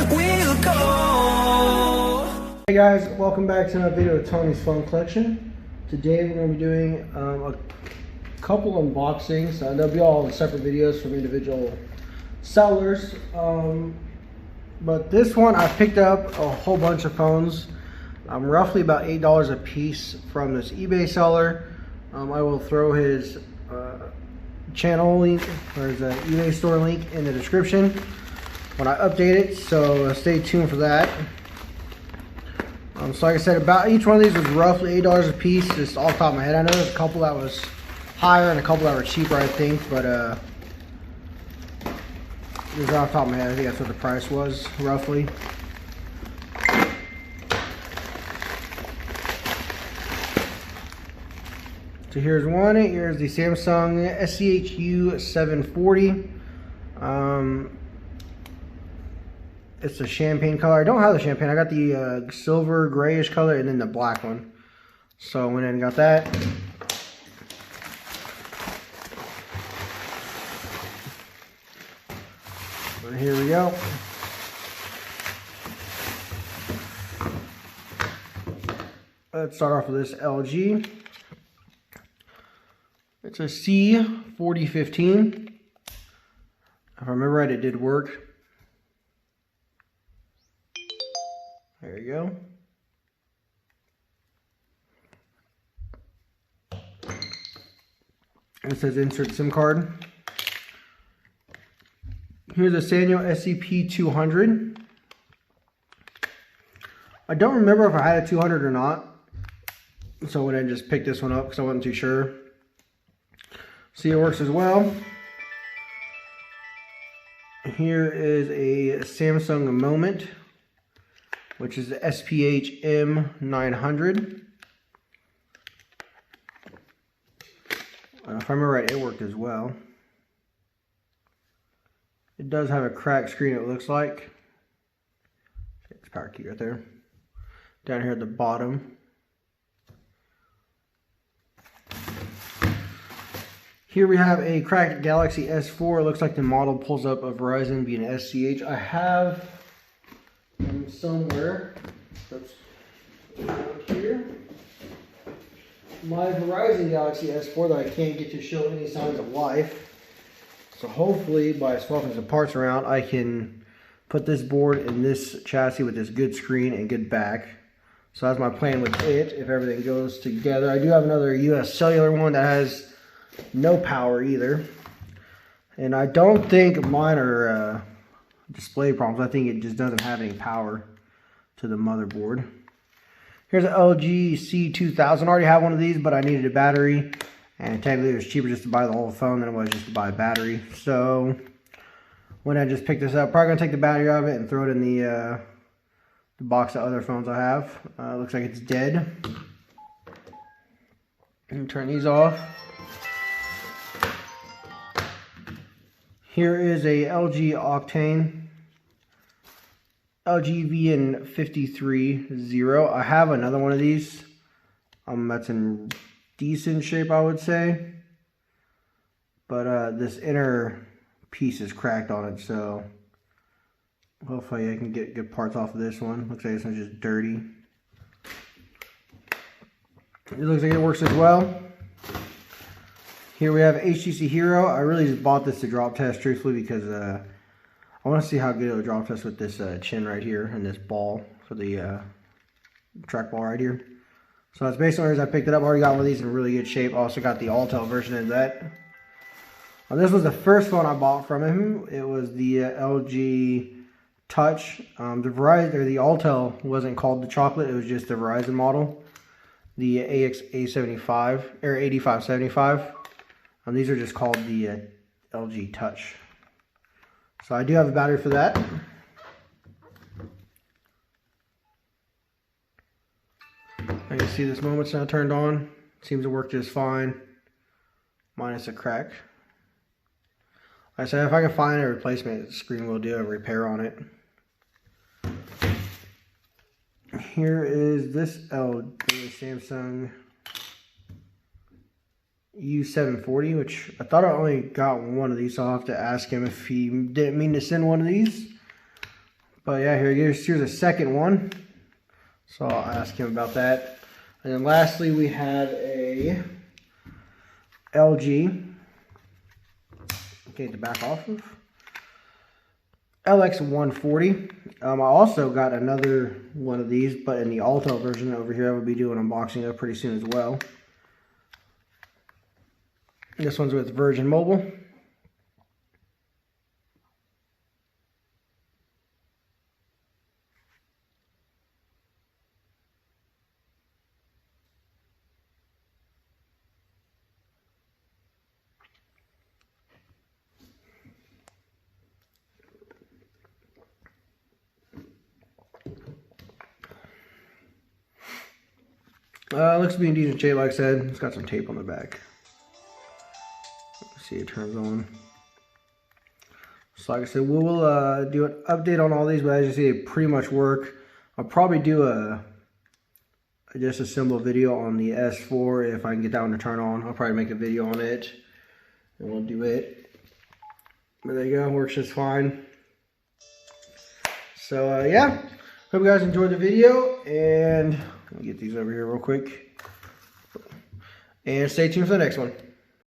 we'll go. Hey guys, welcome back to another video of Tony's Phone Collection. Today we're going to be doing a couple unboxings. They'll be all in separate videos from individual sellers. But this one I picked up a whole bunch of phones, roughly about $8 a piece from this eBay seller. I will throw his channel link or his eBay store link in the description when I update it, so stay tuned for that. So like I said, about each one of these was roughly $8 a piece, just off the top of my head. I know there's a couple that was higher and a couple that were cheaper, I think, but just off the top of my head, I think that's what the price was, roughly. So here's one. Here's the Samsung U740. It's a champagne color. I don't have the champagne. I got the silver grayish color and then the black one. So I went in and got that. And here we go. Let's start off with this LG. It's a C4015. If I remember right, it did work. There you go. And it says insert SIM card. Here's a Sanyo SCP-200. I don't remember if I had a 200 or not, so I went ahead and just picked this one up because I wasn't too sure. See, it works as well. Here is a Samsung Moment, which is the SPH M900. If I remember right, it worked as well. It does have a cracked screen, it looks like. It's power key right there. Down here at the bottom. Here we have a cracked Galaxy S4. It looks like the model pulls up a Verizon being an SCH. I have them somewhere. That's here. My Verizon Galaxy S4 that I can't get to show any signs of life. So hopefully by swapping some parts around, I can put this board in this chassis with this good screen and good back. So that's my plan with it, if everything goes together. I do have another US Cellular one that has no power either. And I don't think mine are display problems. I think it just doesn't have any power to the motherboard. Here's an LG C2000. I already have one of these, but I needed a battery. And technically it was cheaper just to buy the whole phone than it was just to buy a battery. So when I just picked this up, probably gonna take the battery out of it and throw it in the box of other phones I have. Looks like it's dead. And turn these off. Here is a LG Octane LG VN530. I have another one of these. That's in decent shape, I would say. But this inner piece is cracked on it, so hopefully I can get good parts off of this one. Looks like this one's just dirty. It looks like it works as well. Here we have Htc Hero. I really just bought this to drop test, truthfully, because I want to see how good it'll drop test with this chin right here and this ball for the trackball right here. So that's basically as I picked it up. I already got one of these in really good shape. I also got the Altel version of that. This was the first phone I bought from him. It was the LG Touch. The Verizon or the Altel wasn't called the chocolate. It was just the Verizon model, the AX85 or 8575. These are just called the LG Touch. So I do have a battery for that. I can see this Moment's now turned on. Seems to work just fine, minus a crack. Like I said, if I can find a replacement screen, we'll do a repair on it. Here is this Samsung U740, which I thought I only got one of these, so I'll have to ask him if he didn't mean to send one of these. But yeah, here's a second one, so I'll ask him about that. And then lastly, we had a LG, okay, to back off of, LX140. I also got another one of these, but in the Alto version over here. I will be doing an unboxing of pretty soon as well. This one's with Virgin Mobile. Looks to be in decent shape, like I said. It's got some tape on the back. Let's see, it turns on. So like I said, we will do an update on all these, but as you see, they pretty much work. I'll probably do a disassemble video on the S4 if I can get that one to turn on. I'll probably make a video on it, and we'll do it. But there you go, works just fine. So yeah, hope you guys enjoyed the video, and let me get these over here real quick. And stay tuned for the next one.